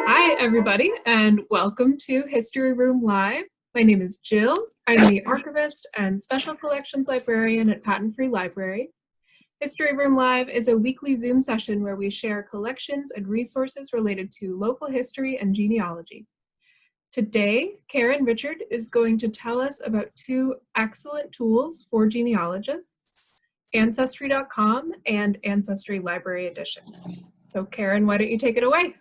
Hi, everybody, and welcome to History Room Live. My name is Jill. I'm the archivist and special collections librarian at Patent Free Library. History Room Live is a weekly Zoom session where we share collections and resources related to local history and genealogy. Today, Karen Richard is going to tell us about two excellent tools for genealogists, Ancestry.com and Ancestry Library Edition. So Karen, why don't you take it away?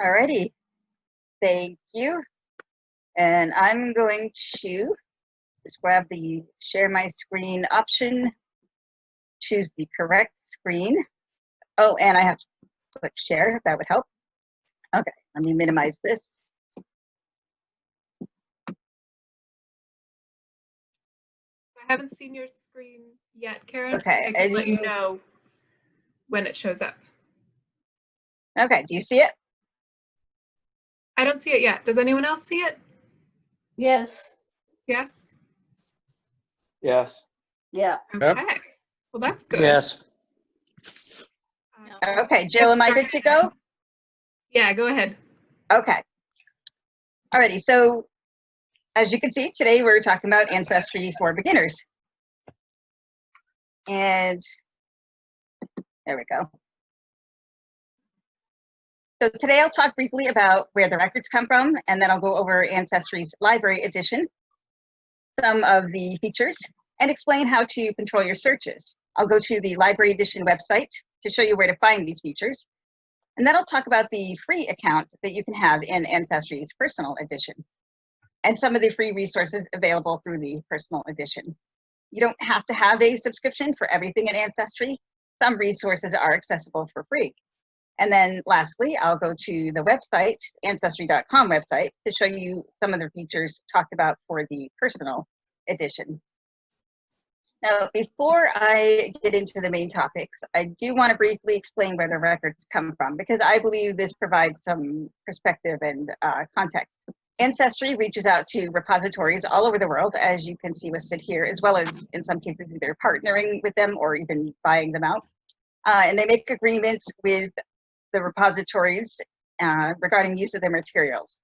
Alrighty, thank you. And I'm going to just grab the share my screen option, choose the correct screen. Oh, and I have to click share, if that would help. Okay, let me minimize this. I haven't seen your screen yet, Karen. Okay, I can let you know when it shows up. Okay, do you see it? I don't see it yet. Does anyone else see it? Yes. Yes? Yes. Yeah. Okay. Yep. Well, that's good. Yes. Okay, Jill, am I good to go? Yeah, go ahead. Okay. Alrighty, so as you can see, today we're talking about Ancestry for beginners. And there we go. So today I'll talk briefly about where the records come from, and then I'll go over Ancestry's Library Edition, some of the features, and explain how to control your searches. I'll go to the Library Edition website to show you where to find these features. And then I'll talk about the free account that you can have in Ancestry's Personal Edition, and some of the free resources available through the Personal Edition. You don't have to have a subscription for everything in Ancestry. Some resources are accessible for free. And then lastly, I'll go to the website, Ancestry.com website, to show you some of the features talked about for the Personal Edition. Now, before I get into the main topics, I do want to briefly explain where the records come from, because I believe this provides some perspective and context. Ancestry reaches out to repositories all over the world, as you can see listed here, as well as in some cases either partnering with them or even buying them out. And they make agreements with the repositories regarding use of their materials.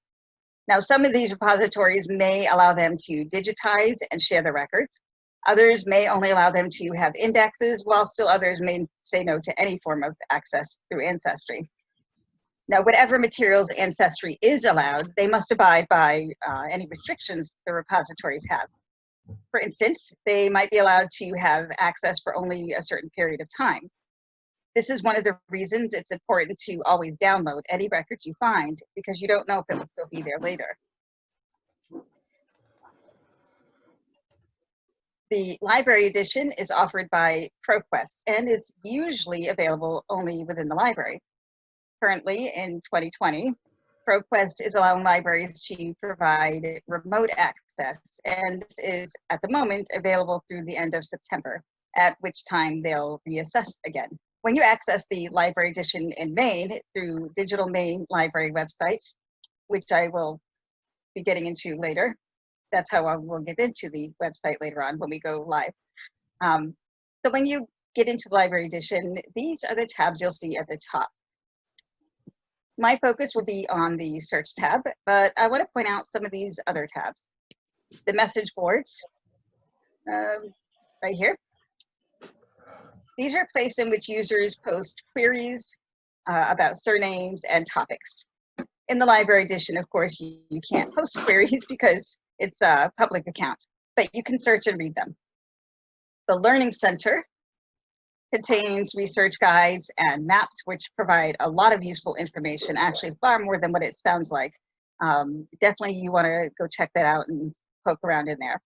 Now, some of these repositories may allow them to digitize and share the records. Others may only allow them to have indexes, while still others may say no to any form of access through Ancestry. Now, whatever materials Ancestry is allowed, they must abide by any restrictions the repositories have. For instance, they might be allowed to have access for only a certain period of time. This is one of the reasons it's important to always download any records you find, because you don't know if it will still be there later. The Library Edition is offered by ProQuest and is usually available only within the library. Currently, in 2020, ProQuest is allowing libraries to provide remote access, and this is, at the moment, available through the end of September, at which time they'll reassess again. When you access the Library Edition in Maine through Digital Maine Library website, which I will be getting into later, that's how we'll get into the website later on when we go live. So when you get into the Library Edition, these are the tabs you'll see at the top. My focus will be on the search tab, but I want to point out some of these other tabs. The message boards, right here. These are a place in which users post queries about surnames and topics. In the Library Edition, of course, you can't post queries because it's a public account, but you can search and read them. The Learning Center contains research guides and maps, which provide a lot of useful information, actually far more than what it sounds like. Definitely you want to go check that out and poke around in there.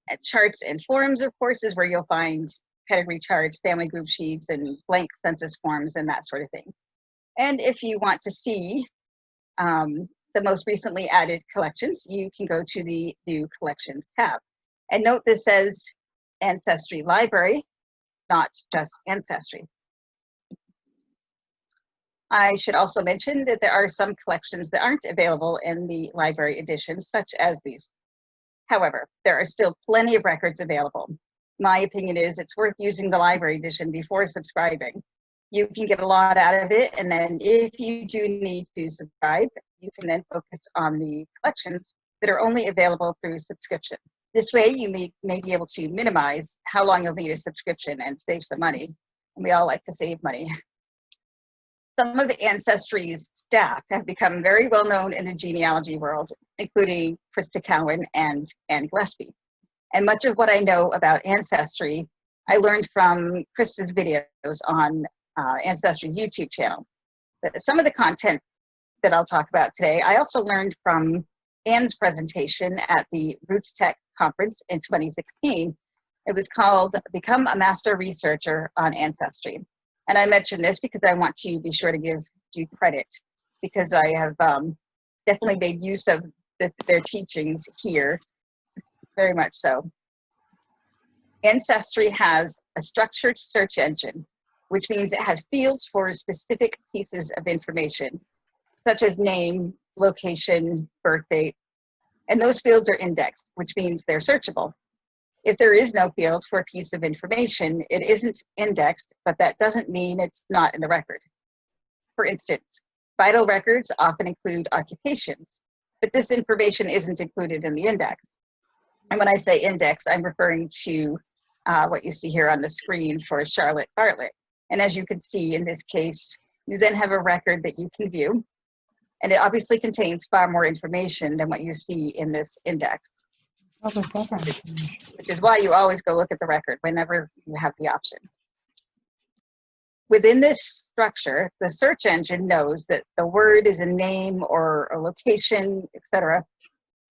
At charts and forums, of course, is where you'll find pedigree charts, family group sheets, and blank census forms and that sort of thing. And if you want to see the most recently added collections, you can go to the New Collections tab. And note this says Ancestry Library, not just Ancestry. I should also mention that there are some collections that aren't available in the Library Edition, such as these. However, there are still plenty of records available. my opinion is it's worth using the library edition before subscribing. You can get a lot out of it, and then if you do need to subscribe, you can then focus on the collections that are only available through subscription. This way, you may be able to minimize how long you'll need a subscription and save some money. And we all like to save money. Some of the Ancestry's staff have become very well known in the genealogy world, including Krista Cowan and Anne Gillespie. And much of what I know about Ancestry, I learned from Krista's videos on Ancestry's YouTube channel. But some of the content that I'll talk about today, I also learned from Anne's presentation at the Roots Tech conference in 2016. It was called Become a Master Researcher on Ancestry. And I mention this because I want to be sure to give due credit, because I have definitely made use of their teachings here, very much so. Ancestry has a structured search engine, which means it has fields for specific pieces of information, such as name, location, birth date, and those fields are indexed, which means they're searchable. If there is no field for a piece of information, it isn't indexed, but that doesn't mean it's not in the record. For instance, vital records often include occupations, but this information isn't included in the index. And when I say index, I'm referring to what you see here on the screen for Charlotte Bartlett. And as you can see in this case, you then have a record that you can view, and it obviously contains far more information than what you see in this index. Which is why you always go look at the record whenever you have the option. Within this structure, the search engine knows that the word is a name or a location, etc.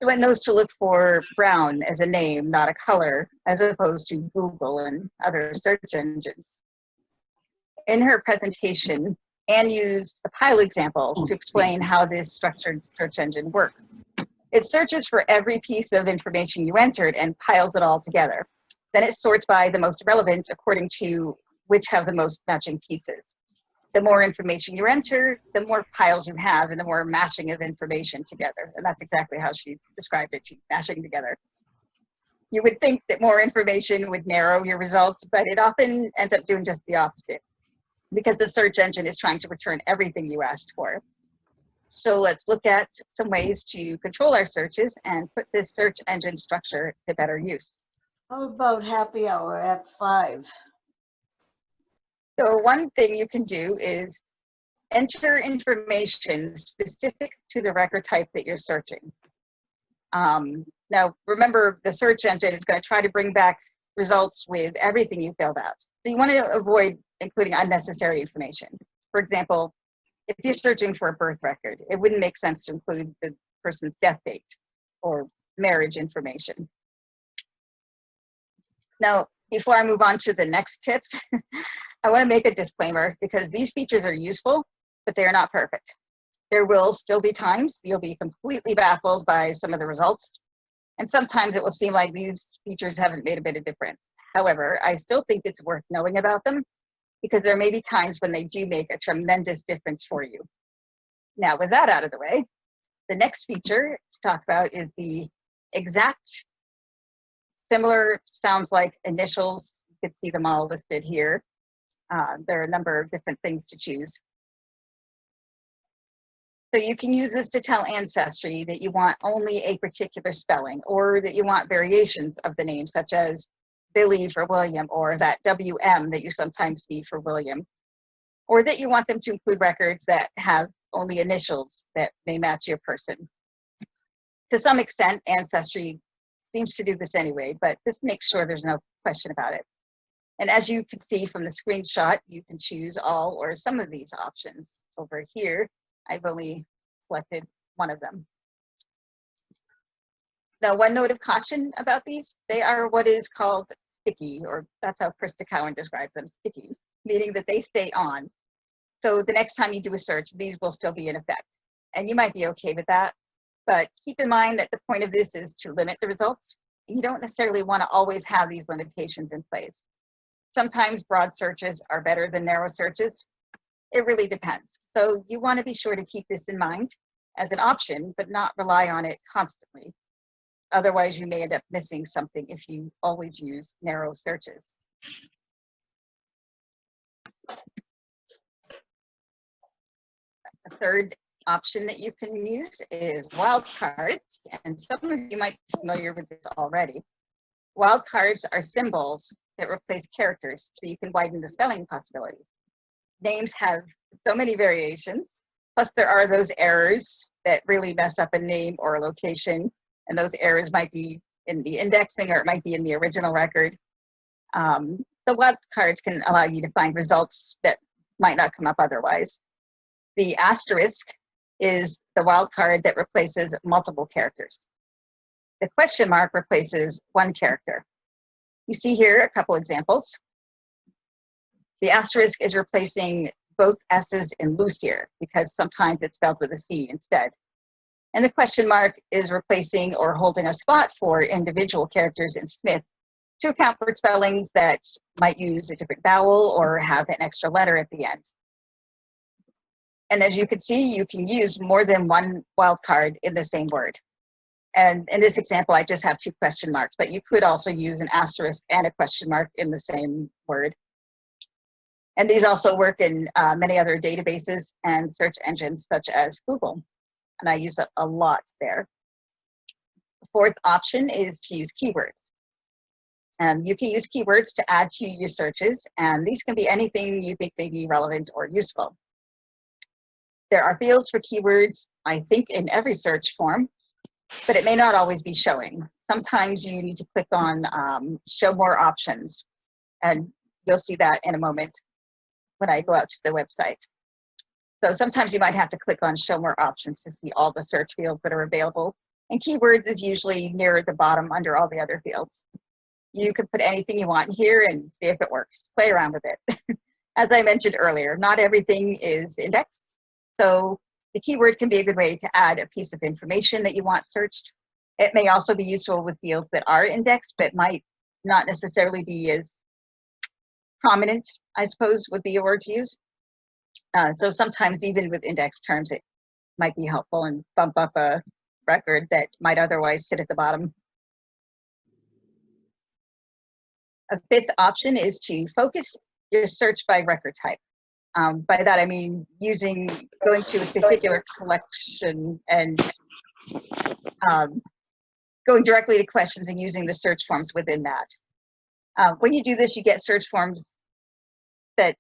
So it knows to look for brown as a name, not a color, as opposed to Google and other search engines. In her presentation, Anne used a pile example to explain how this structured search engine works. It searches for every piece of information you entered and piles it all together. Then it sorts by the most relevant according to which have the most matching pieces. The more information you enter, the more piles you have and the more mashing of information together. And that's exactly how she described it, mashing together. You would think that more information would narrow your results, but it often ends up doing just the opposite, because the search engine is trying to return everything you asked for. So let's look at some ways to control our searches and put this search engine structure to better use. How about happy hour at 5? So one thing you can do is enter information specific to the record type that you're searching. Now, remember, the search engine is going to try to bring back results with everything you filled out. So you want to avoid including unnecessary information. For example, if you're searching for a birth record, it wouldn't make sense to include the person's death date or marriage information. Now, before I move on to the next tips, I want to make a disclaimer, because these features are useful, but they are not perfect. There will still be times you'll be completely baffled by some of the results, and sometimes it will seem like these features haven't made a bit of difference. However, I still think it's worth knowing about them, because there may be times when they do make a tremendous difference for you. Now, with that out of the way, the next feature to talk about is the exact, similar, sounds like initials. You can see them all listed here. There are a number of different things to choose. So you can use this to tell Ancestry that you want only a particular spelling, or that you want variations of the name, such as Billy for William, or that WM that you sometimes see for William, or that you want them to include records that have only initials that may match your person. To some extent, Ancestry seems to do this anyway, but this makes sure there's no question about it. And as you can see from the screenshot, you can choose all or some of these options. Over here, I've only selected one of them. Now, one note of caution about these, they are what is called sticky, or that's how Krista Cowan describes them, sticky, meaning that they stay on. So the next time you do a search, these will still be in effect. And you might be okay with that, but keep in mind that the point of this is to limit the results. You don't necessarily want to always have these limitations in place. Sometimes broad searches are better than narrow searches. It really depends. So you want to be sure to keep this in mind as an option, but not rely on it constantly. otherwise you may end up missing something if you always use narrow searches. A third option that you can use is wildcards, and some of you might be familiar with this already. Wildcards are symbols that replace characters, so you can widen the spelling possibilities. Names have so many variations, plus there are those errors that really mess up a name or a location, and those errors might be in the indexing or it might be in the original record. The wildcards can allow you to find results that might not come up otherwise. The asterisk is the wildcard that replaces multiple characters. The question mark replaces one character. You see here a couple examples. The asterisk is replacing both S's in Lucier because sometimes it's spelled with a C instead. And the question mark is replacing or holding a spot for individual characters in Smith to account for spellings that might use a different vowel or have an extra letter at the end. And as you can see, you can use more than one wildcard in the same word. And in this example, I just have 2 question marks, but you could also use an asterisk and a question mark in the same word. And these also work in many other databases and search engines such as Google. And I use it a lot there. The fourth option is to use keywords. You can use keywords to add to your searches, and these can be anything you think may be relevant or useful. There are fields for keywords, I think, in every search form, but it may not always be showing. Sometimes you need to click on show more options, and you'll see that in a moment when I go out to the website. So sometimes you might have to click on show more options to see all the search fields that are available, and keywords is usually near the bottom under all the other fields. You can put anything you want here and see if it works. Play around with it. As I mentioned earlier, not everything is indexed, so the keyword can be a good way to add a piece of information that you want searched. It may also be useful with fields that are indexed, but might not necessarily be as prominent, I suppose would be a word to use. So sometimes even with index terms, it might be helpful and bump up a record that might otherwise sit at the bottom. A fifth option is to focus your search by record type. By that I mean going to a particular collection and going directly to questions and using the search forms within that. When you do this, you get search forms that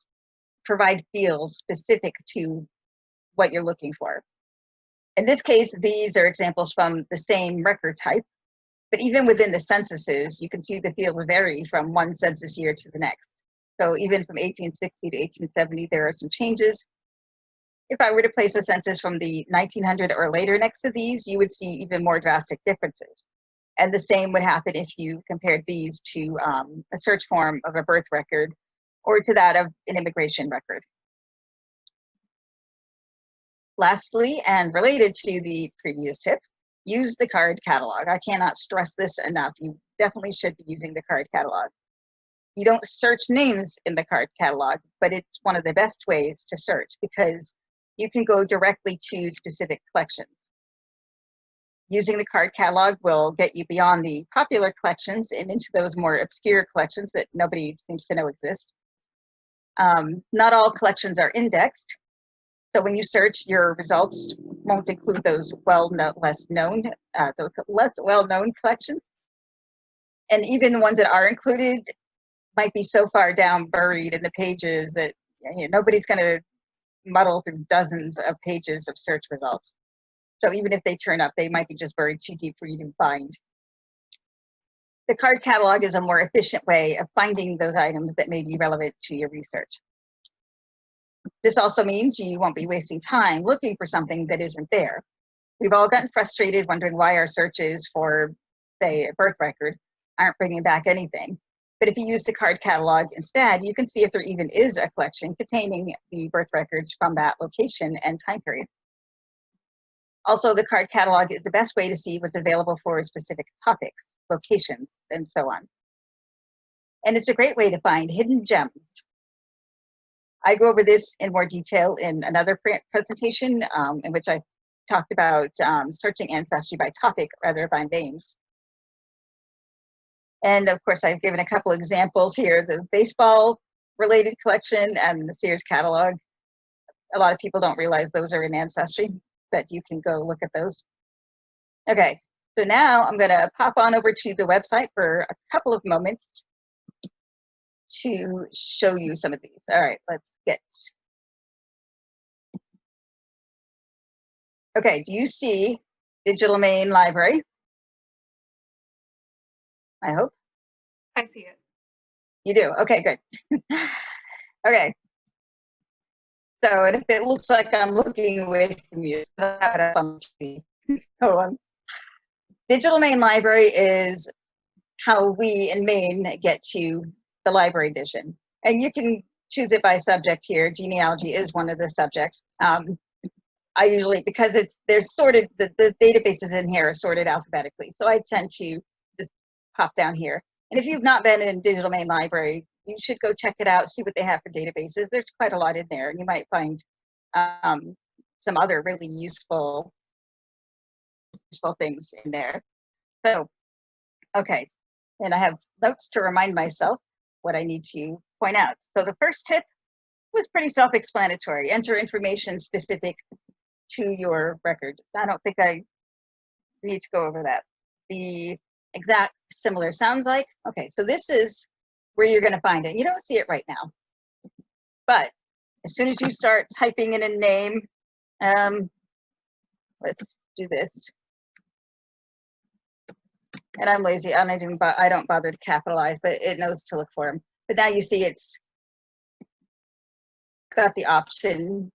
provide fields specific to what you're looking for. In this case, these are examples from the same record type, but even within the censuses, you can see the fields vary from one census year to the next. So even from 1860 to 1870, there are some changes. If I were to place a census from the 1900 or later next to these, you would see even more drastic differences. And the same would happen if you compared these to a search form of a birth record or to that of an immigration record. Lastly, and related to the previous tip, use the card catalog. I cannot stress this enough. You definitely should be using the card catalog. You don't search names in the card catalog, but it's one of the best ways to search because you can go directly to specific collections. Using the card catalog will get you beyond the popular collections and into those more obscure collections that nobody seems to know exist. Not all collections are indexed, so when you search, your results won't include those less well-known collections. And even the ones that are included might be so far down buried in the pages that nobody's going to muddle through dozens of pages of search results. So even if they turn up, they might be just buried too deep for you to find. The card catalog is a more efficient way of finding those items that may be relevant to your research. This also means you won't be wasting time looking for something that isn't there. We've all gotten frustrated wondering why our searches for, say, a birth record aren't bringing back anything. But if you use the card catalog instead, you can see if there even is a collection containing the birth records from that location and time period. Also, the card catalog is the best way to see what's available for specific topics, locations, and so on. And it's a great way to find hidden gems. I go over this in more detail in another presentation in which I talked about searching Ancestry by topic rather than by names. And of course, I've given a couple examples here, the baseball related collection and the Sears catalog. A lot of people don't realize those are in Ancestry, but you can go look at those. Okay, so now I'm gonna pop on over to the website for a couple of moments to show you some of these. All right, let's get. Okay, do you see Digital Main Library? I hope. I see it. You do, okay, good. Okay. So, and if it looks like I'm looking away from you, hold on. Digital Main Library is how we in Maine get to the library edition. And you can choose it by subject here. Genealogy is one of the subjects. I usually, because they're sorted, the databases in here are sorted alphabetically. So I tend to just pop down here. And if you've not been in Digital Main Library, you should go check it out, see what they have for databases. There's quite a lot in there, and you might find some other really useful things in there. So, okay, and I have notes to remind myself what I need to point out. So the first tip was pretty self-explanatory. Enter information specific to your record. I don't think I need to go over that. The exact similar sounds like, okay, so this is where you're going to find it. You don't see it right now, but as soon as you start typing in a name, let's do this. And I'm lazy. I don't bother to capitalize, but it knows to look for them. But now you see it's got the option,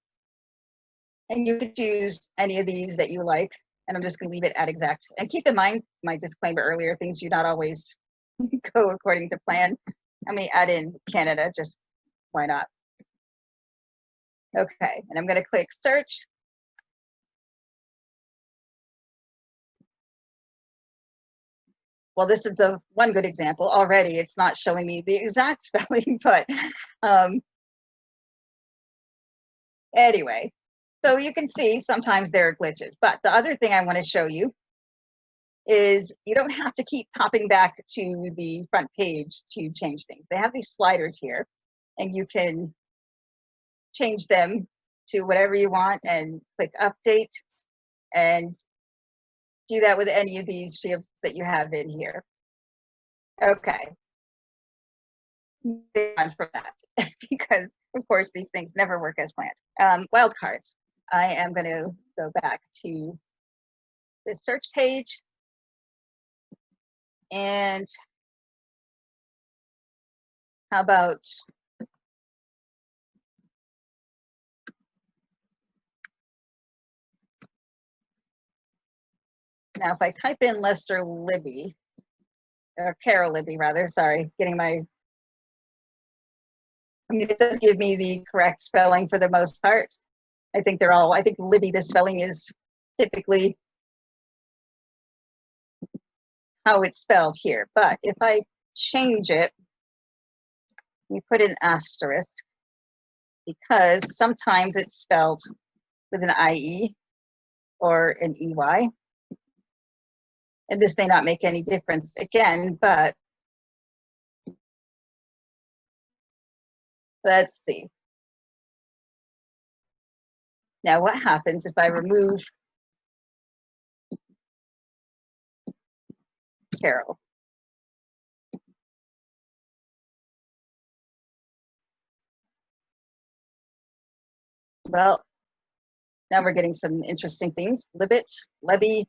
and you could choose any of these that you like. And I'm just going to leave it at exact. And keep in mind my disclaimer earlier: things do not always go according to plan. Let me add in Canada, just why not? Okay, and I'm going to click search. Well, this is one good example already. It's not showing me the exact spelling, but anyway, so you can see sometimes there are glitches. But the other thing I want to show you is you don't have to keep popping back to the front page to change things. They have these sliders here, and you can change them to whatever you want and click update, and do that with any of these fields that you have in here. Okay. On from that, because of course these things never work as planned. Wildcards. I am going to go back to the search page, and how about now if I type in Lester Libby, or Carol Libby rather, sorry, I mean, it does give me the correct spelling for the most part. I think Libby, the spelling is typically how it's spelled here. But if I change it, we put an asterisk, because sometimes it's spelled with an IE or an EY. And this may not make any difference again, but let's see. Now what happens if I remove Carol? Well, now we're getting some interesting things. Libby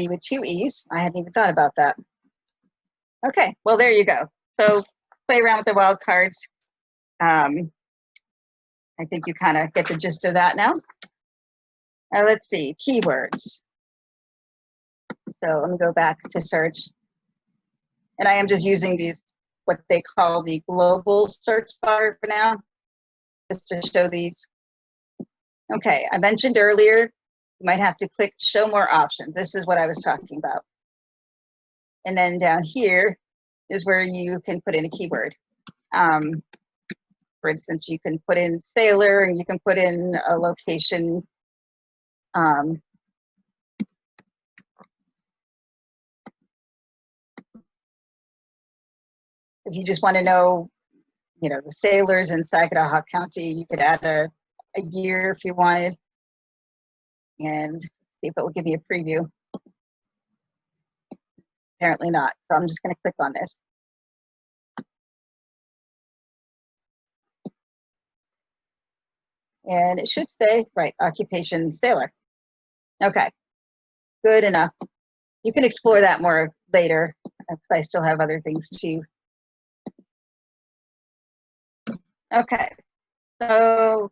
with 2 E's. I hadn't even thought about that. Okay, well, there you go. So play around with the wildcards. I think you kind of get the gist of that now. Let's see, keywords. So let me go back to search. And I am just using these, what they call the global search bar for now, just to show these. Okay, I mentioned earlier, you might have to click show more options. This is what I was talking about. And then down here is where you can put in a keyword. For instance, you can put in sailor, and you can put in a location. If you just want to know, you know, the sailors in Saginaw County, you could add a year if you wanted, and see if it will give me a preview. Apparently not, so I'm just going to click on this. And it should say, right, occupation sailor. Okay, good enough. You can explore that more later, because I still have other things too. Okay, so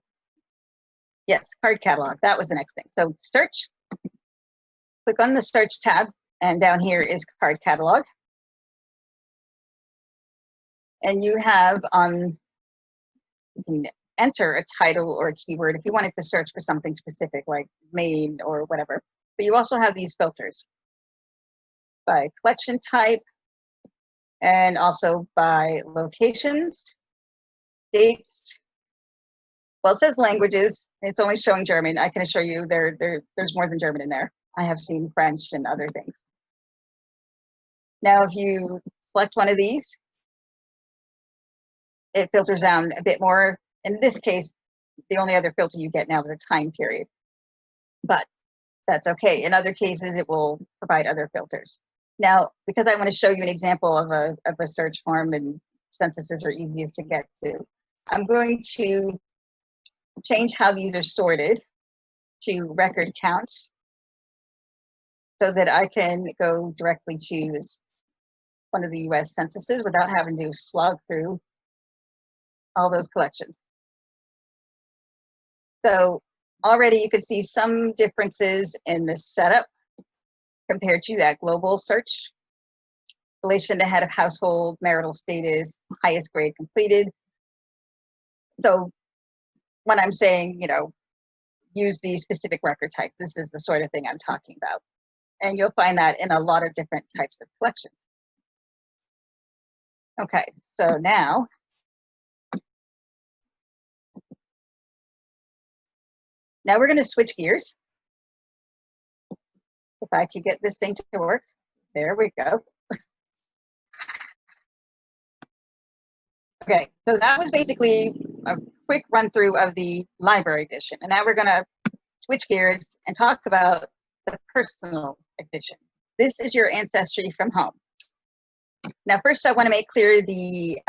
yes, card catalog, that was the next thing. So search, click on the search tab, and down here is card catalog. And you have you can enter a title or a keyword if you wanted to search for something specific like Maine or whatever. But you also have these filters by collection type and also by locations, dates. Well, it says languages. It's only showing German. I can assure you there's more than German in there. I have seen French and other things. Now, if you select one of these, it filters down a bit more. In this case, the only other filter you get now is a time period, but that's okay. In other cases, it will provide other filters. Now, because I want to show you an example of a search form, and censuses are easiest to get to, I'm going to change how these are sorted to record counts so that I can go directly to one of the US censuses without having to slog through all those collections. So already you can see some differences in the setup compared to that global search. Relation to head of household, marital status, highest grade completed. So when I'm saying, you know, use the specific record type, this is the sort of thing I'm talking about. And you'll find that in a lot of different types of collections. Okay, so now, we're going to switch gears. If I could get this thing to work. There we go. Okay, so that was basically a quick run through of the library edition. And now we're going to switch gears and talk about the personal edition. This is your ancestry from home. Now, first I want to make clear the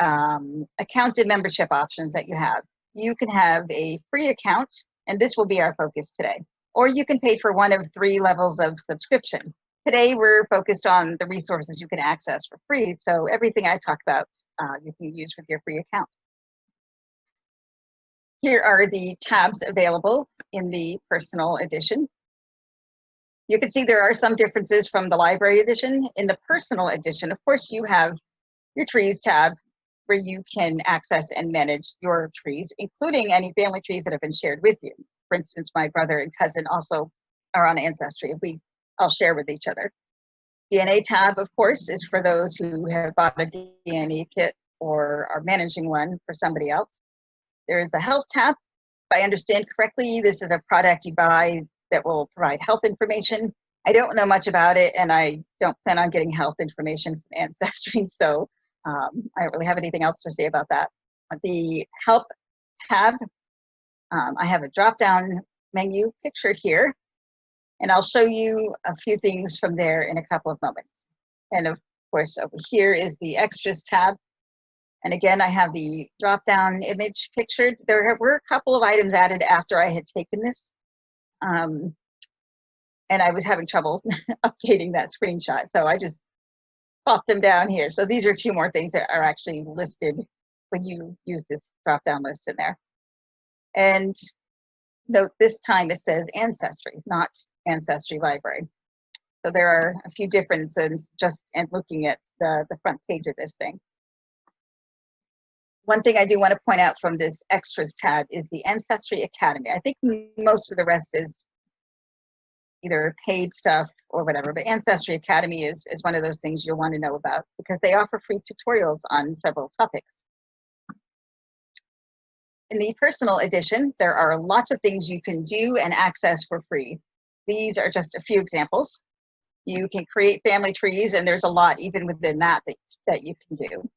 account and membership options that you have. You can have a free account, and this will be our focus today. Or you can pay for one of 3 levels of subscription. Today, we're focused on the resources you can access for free. So everything I talk about, you can use with your free account. Here are the tabs available in the personal edition. You can see there are some differences from the library edition. In the personal edition, of course, you have your trees tab where you can access and manage your trees, including any family trees that have been shared with you. For instance, my brother and cousin also are on Ancestry. I'll share with each other. DNA tab, of course, is for those who have bought a DNA kit or are managing one for somebody else. There is a health tab. If I understand correctly, this is a product you buy that will provide health information. I don't know much about it, and I don't plan on getting health information from Ancestry, so I don't really have anything else to say about that. The help tab, I have a drop-down menu picture here, and I'll show you a few things from there in a couple of moments. And of course, over here is the extras tab. And again, I have the drop-down image pictured. There were a couple of items added after I had taken this. And I was having trouble updating that screenshot. So I just popped them down here. So these are 2 more things that are actually listed when you use this drop-down list in there. And note this time it says Ancestry, not Ancestry Library. So there are a few differences just in looking at the front page of this thing. One thing I do want to point out from this extras tab is the Ancestry Academy. I think most of the rest is either paid stuff or whatever, but Ancestry Academy is one of those things you'll want to know about because they offer free tutorials on several topics. In the personal edition, there are lots of things you can do and access for free. These are just a few examples. You can create family trees, and there's a lot even within that you can do.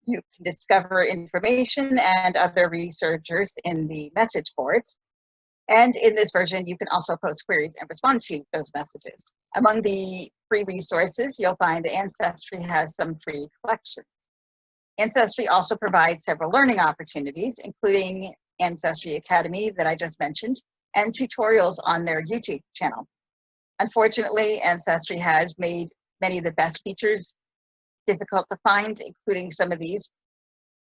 You can discover information and other researchers in the message boards. And in this version, you can also post queries and respond to those messages. Among the free resources, you'll find that Ancestry has some free collections. Ancestry also provides several learning opportunities, including Ancestry Academy that I just mentioned, and tutorials on their YouTube channel. Unfortunately, Ancestry has made many of the best features difficult to find, including some of these.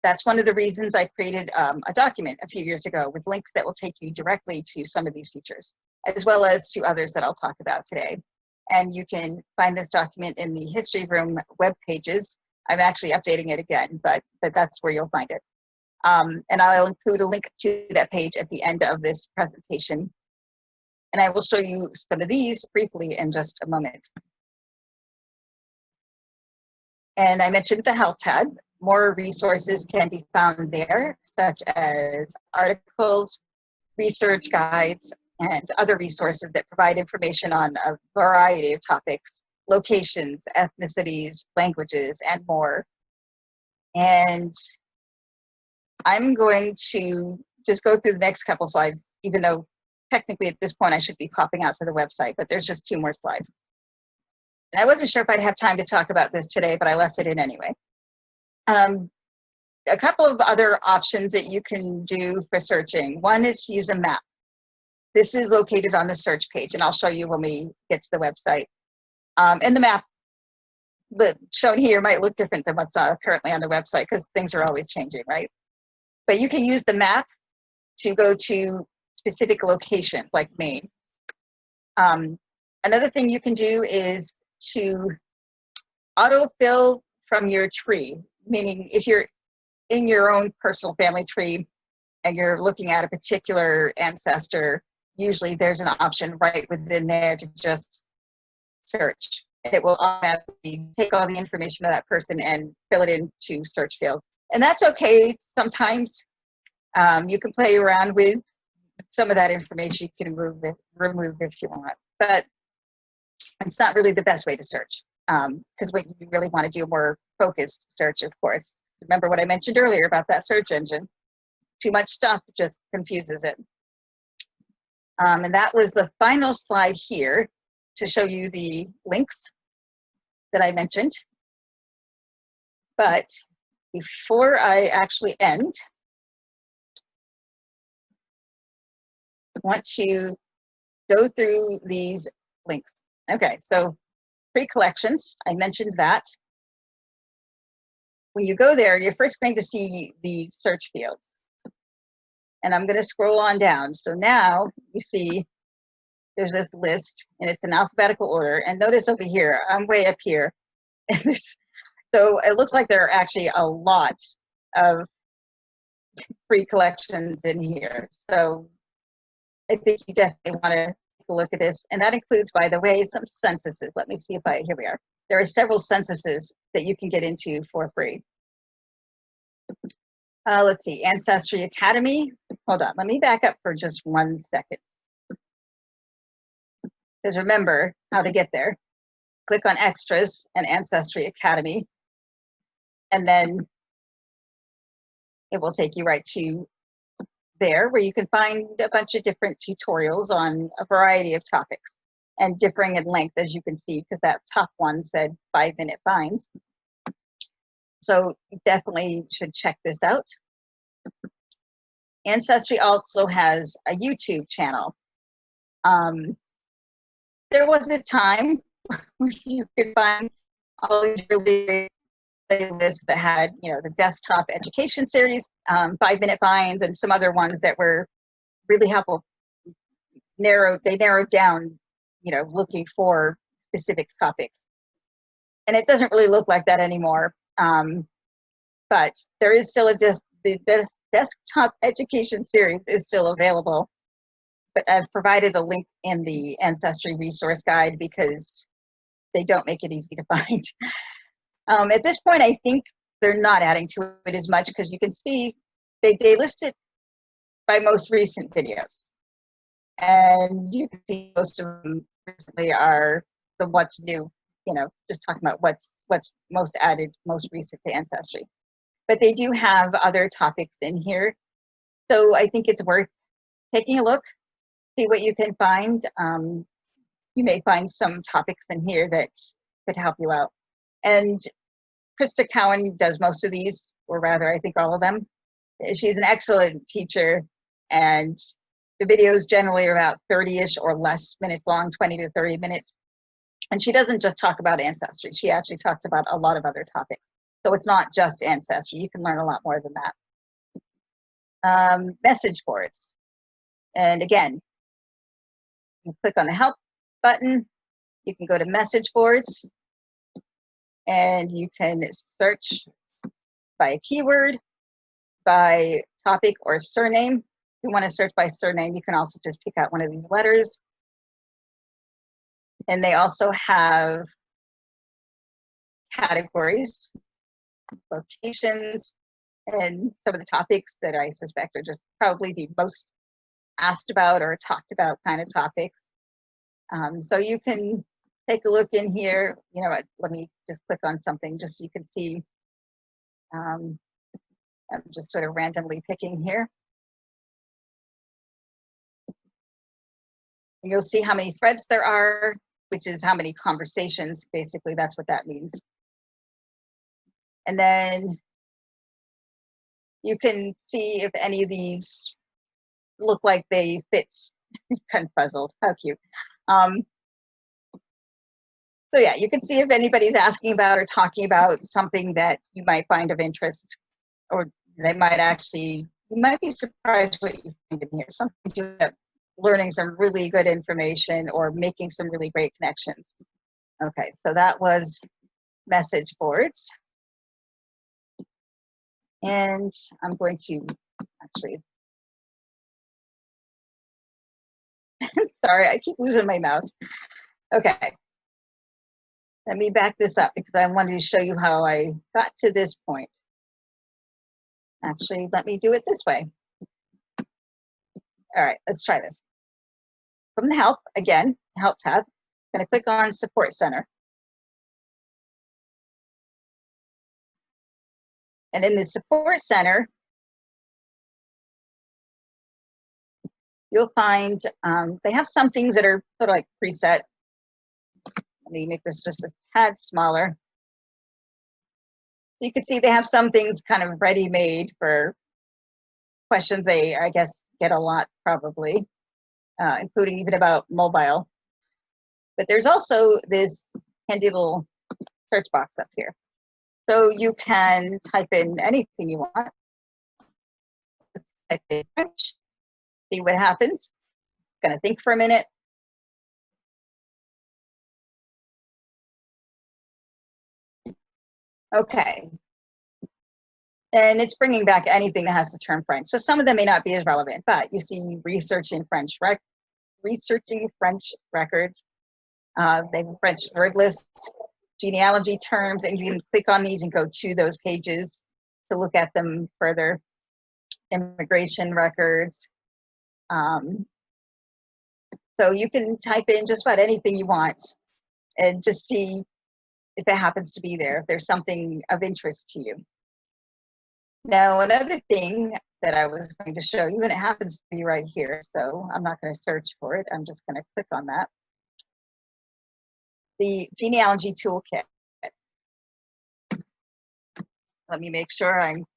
That's one of the reasons I created a document a few years ago with links that will take you directly to some of these features, as well as to others that I'll talk about today. And you can find this document in the History Room web pages. I'm actually updating it again, but that's where you'll find it. And I'll include a link to that page at the end of this presentation. And I will show you some of these briefly in just a moment. And I mentioned the Help tab. More resources can be found there, such as articles, research guides, and other resources that provide information on a variety of topics, locations, ethnicities, languages, and more. And I'm going to just go through the next couple slides, even though technically at this point I should be popping out to the website, but there's just 2 more slides. And I wasn't sure if I'd have time to talk about this today, but I left it in anyway. A couple of other options that you can do for searching. One is to use a map. This is located on the search page, and I'll show you when we get to the website. And the map shown here might look different than what's currently on the website because things are always changing, right? But you can use the map to go to specific locations like Maine. Another thing you can do is to autofill from your tree, meaning if you're in your own personal family tree and you're looking at a particular ancestor, usually there's an option right within there to just search. It will automatically take all the information of that person and fill it into search fields. And that's okay sometimes. You can play around with some of that information. You can remove if you want, but it's not really the best way to search, because what you really want to do a more focused search, of course. Remember what I mentioned earlier about that search engine. Too much stuff just confuses it. And that was the final slide here to show you the links that I mentioned. But before I actually end, I want to go through these links. Okay, so free collections, I mentioned that. When you go there, you're first going to see the search fields. And I'm going to scroll on down. So now you see there's this list, and it's in alphabetical order. And notice over here, I'm way up here. So it looks like there are actually a lot of free collections in here. So I think you definitely want to take a look at this. And that includes, by the way, some censuses. Let me see if here we are. There are several censuses that you can get into for free. Let's see, Ancestry Academy. Hold on, let me back up for just 1 second. Because remember how to get there. Click on Extras and Ancestry Academy. And then it will take you right to there where you can find a bunch of different tutorials on a variety of topics and differing in length, as you can see, because that top one said 5-minute finds. So you definitely should check this out. Ancestry also has a YouTube channel. There was a time where you could find all these really great playlists that had, the desktop education series, 5-minute finds, and some other ones that were really helpful. They narrowed down, looking for specific topics. And it doesn't really look like that anymore. But there is still the desktop education series is still available. But I've provided a link in the Ancestry resource guide because they don't make it easy to find. At this point, I think they're not adding to it as much because you can see they list it by most recent videos. And you can see most of them recently are the what's new, just talking about what's most added, most recent to Ancestry. but they do have other topics in here. So I think it's worth taking a look, see what you can find. You may find some topics in here that could help you out. And Krista Cowan does most of these, or rather, I think all of them. She's an excellent teacher, and the videos generally are about 30-ish or less minutes long, 20 to 30 minutes. And she doesn't just talk about ancestry. She actually talks about a lot of other topics. So it's not just ancestry. You can learn a lot more than that. Message boards. And again, you click on the help button. You can go to message boards, and you can search by a keyword, by topic or surname. If you want to search by surname, you can also just pick out one of these letters. And they also have categories, locations, and some of the topics that I suspect are just probably the most asked about or talked about kind of topics. So you can take a look in here. You know what, let me just click on something just so you can see. I'm just sort of randomly picking here. You'll see how many threads there are, which is how many conversations. Basically, that's what that means. And then you can see if any of these look like they fit. Kind of puzzled. How cute. So yeah, you can see if anybody's asking about or talking about something that you might find of interest, or they might actually, you might be surprised what you find in here. Sometimes you end up learning some really good information or making some really great connections. Okay, so that was message boards. And I'm going to actually, sorry, I keep losing my mouse. Okay. Let me back this up because I wanted to show you how I got to this point. Actually, let me do it this way. All right, let's try this. From the help, again, help tab, I'm going to click on Support Center. And in the Support Center, you'll find they have some things that are sort of like preset. Let me make this just a tad smaller. So you can see they have some things kind of ready-made for questions they, I guess, get a lot probably, including even about mobile. But there's also this handy little search box up here. So you can type in anything you want. Let's type in French, see what happens. Gonna think for a minute. Okay. And it's bringing back anything that has the term French. So some of them may not be as relevant, but you see researching French records. They have a French word list, genealogy terms, and you can click on these and go to those pages to look at them further. Immigration records. So you can type in just about anything you want and just see if it happens to be there, if there's something of interest to you. Now, another thing that I was going to show you, and it happens to be right here, so I'm not going to search for it. I'm just going to click on that. The genealogy toolkit. Let me make sure I'm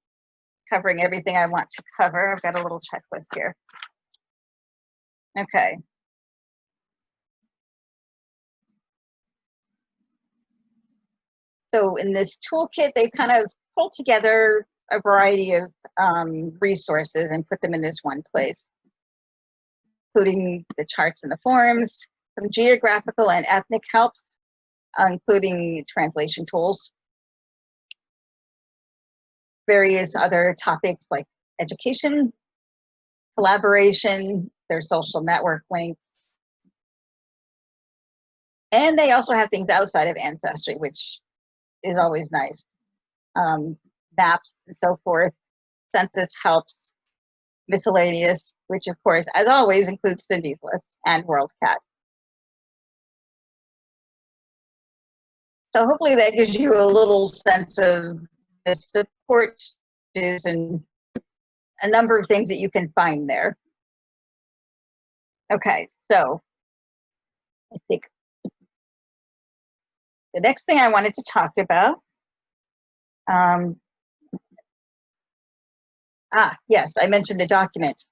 covering everything I want to cover. I've got a little checklist here. Okay. So in this toolkit, they kind of pulled together a variety of resources and put them in this one place, including the charts and the forms, some geographical and ethnic helps, including translation tools, various other topics like education, collaboration, their social network links. And they also have things outside of Ancestry, which is always nice. Maps and so forth, census helps, miscellaneous, which of course, as always, includes Cindy's list and WorldCat. So hopefully that gives you a little sense of the support and a number of things that you can find there. Okay, so I think the next thing I wanted to talk about, yes, I mentioned the document.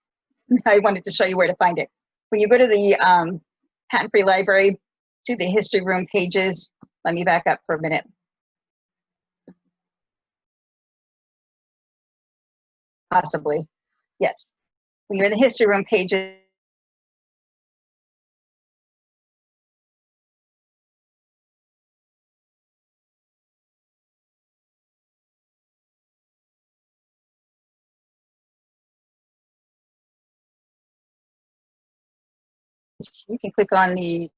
I wanted to show you where to find it. When you go to the patent-free library, to the history room pages, let me back up for a minute. Possibly, yes. When you're in the history room pages, you can click on the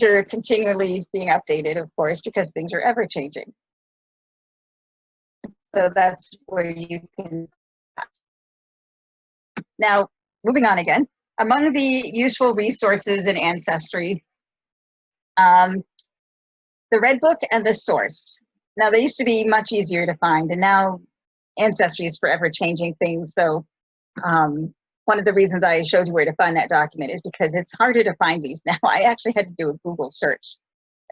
are continually being updated, of course, because things are ever changing. So that's where you can. Now, moving on again, among the useful resources in Ancestry, the Red Book and the source. Now, they used to be much easier to find, and now Ancestry is forever changing things. So one of the reasons I showed you where to find that document is because it's harder to find these now. I actually had to do a Google search,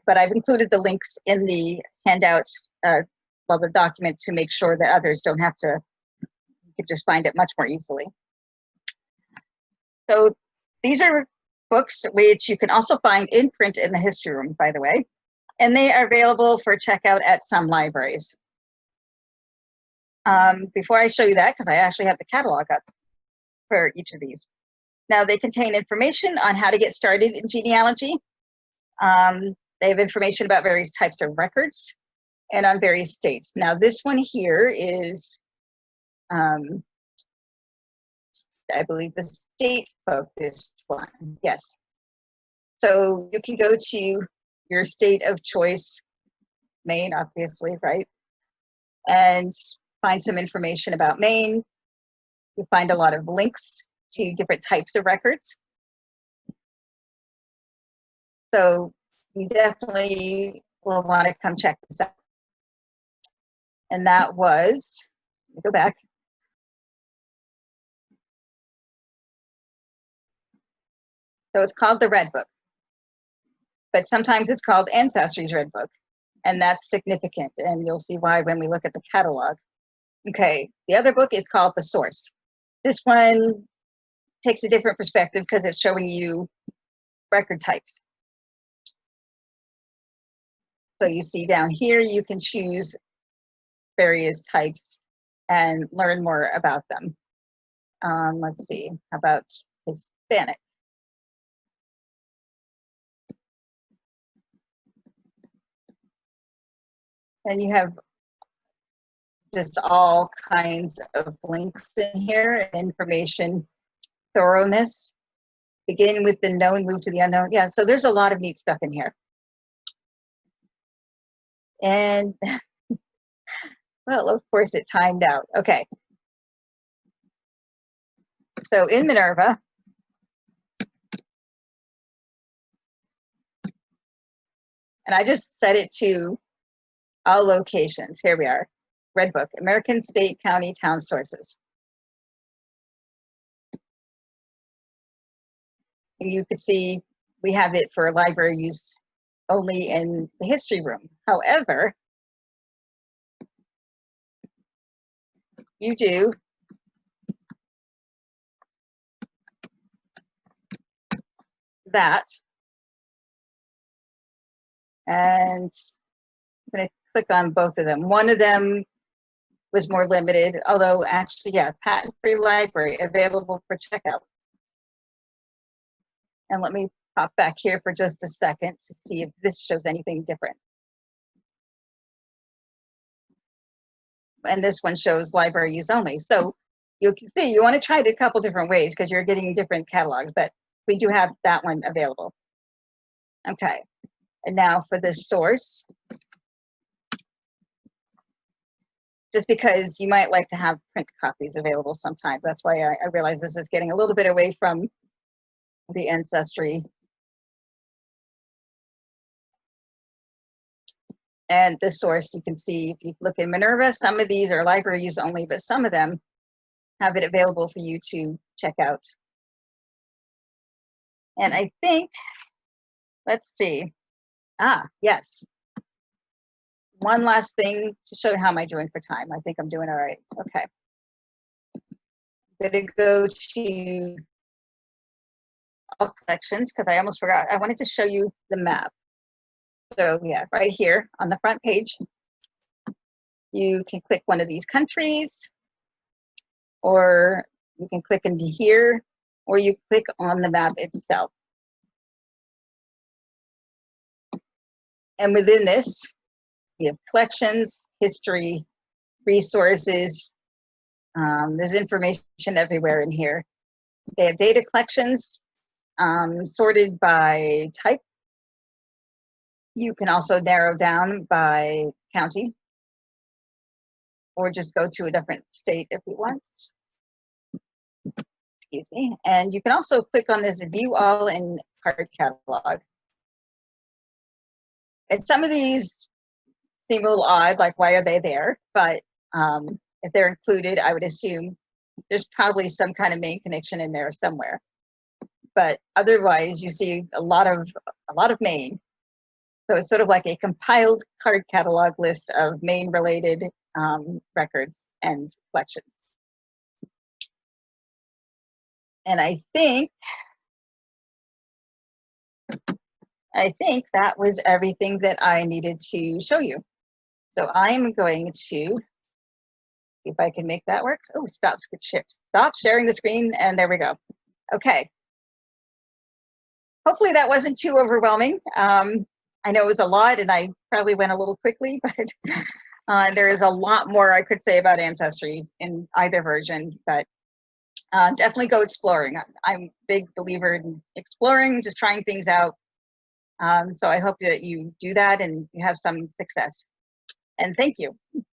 but I've included the links in the handout, well, the document, to make sure that others don't have to, you can just find it much more easily. So these are books which you can also find in print in the history room, by the way, and they are available for checkout at some libraries. Before I show you that, because I actually have the catalog up for each of these. Now, they contain information on how to get started in genealogy. They have information about various types of records and on various states. Now, this one here is, I believe, the state-focused one. Yes. So you can go to your state of choice, Maine, obviously, right? And find some information about Maine. You find a lot of links to different types of records. So you definitely will want to come check this out. And that was, let me go back. So it's called the Red Book, but sometimes it's called Ancestry's Red Book, and that's significant, and you'll see why when we look at the catalog. Okay, the other book is called The Source. This one takes a different perspective because it's showing you record types. So you see down here, you can choose various types and learn more about them. Let's see, how about Hispanic? And you have just all kinds of links in here, information, thoroughness, begin with the known, move to the unknown. Yeah, so there's a lot of neat stuff in here. And well, of course it timed out. Okay. So in Minerva, and I just set it to all locations. Here we are. Red Book, American State, County, Town Sources. And you could see we have it for library use only in the history room. However, you do that, and I'm going to click on both of them. One of them was more limited, although actually, yeah, patent-free library available for checkout. And let me pop back here for just a second to see if this shows anything different. And this one shows library use only. So you can see you want to try it a couple different ways because you're getting different catalogs, but we do have that one available. Okay, and now for the source. just because you might like to have print copies available sometimes. That's why I realize this is getting a little bit away from the Ancestry. And this source, you can see, if you look in Minerva, some of these are library use only, but some of them have it available for you to check out. And I think, let's see. Yes. One last thing to show you how am I doing for time. I think I'm doing all right. Okay. I'm gonna go to all collections because I almost forgot. I wanted to show you the map. So yeah, right here on the front page, you can click one of these countries, or you can click into here, or you click on the map itself. And within this, you have collections, history, resources. There's information everywhere in here. They have data collections sorted by type. You can also narrow down by county, or just go to a different state if you want. Excuse me. And you can also click on this view all in card catalog. And some of these seem a little odd, like why are they there? But if they're included, I would assume there's probably some kind of main connection in there somewhere. But otherwise, you see a lot of Maine. So it's sort of like a compiled card catalog list of Maine-related records and collections. And I think that was everything that I needed to show you. So I'm going to see if I can make that work. Oh, stop sharing the screen, and there we go. Okay. Hopefully that wasn't too overwhelming. I know it was a lot, and I probably went a little quickly, but there is a lot more I could say about Ancestry in either version, but definitely go exploring. I'm a big believer in exploring, just trying things out. So I hope that you do that and you have some success. And thank you.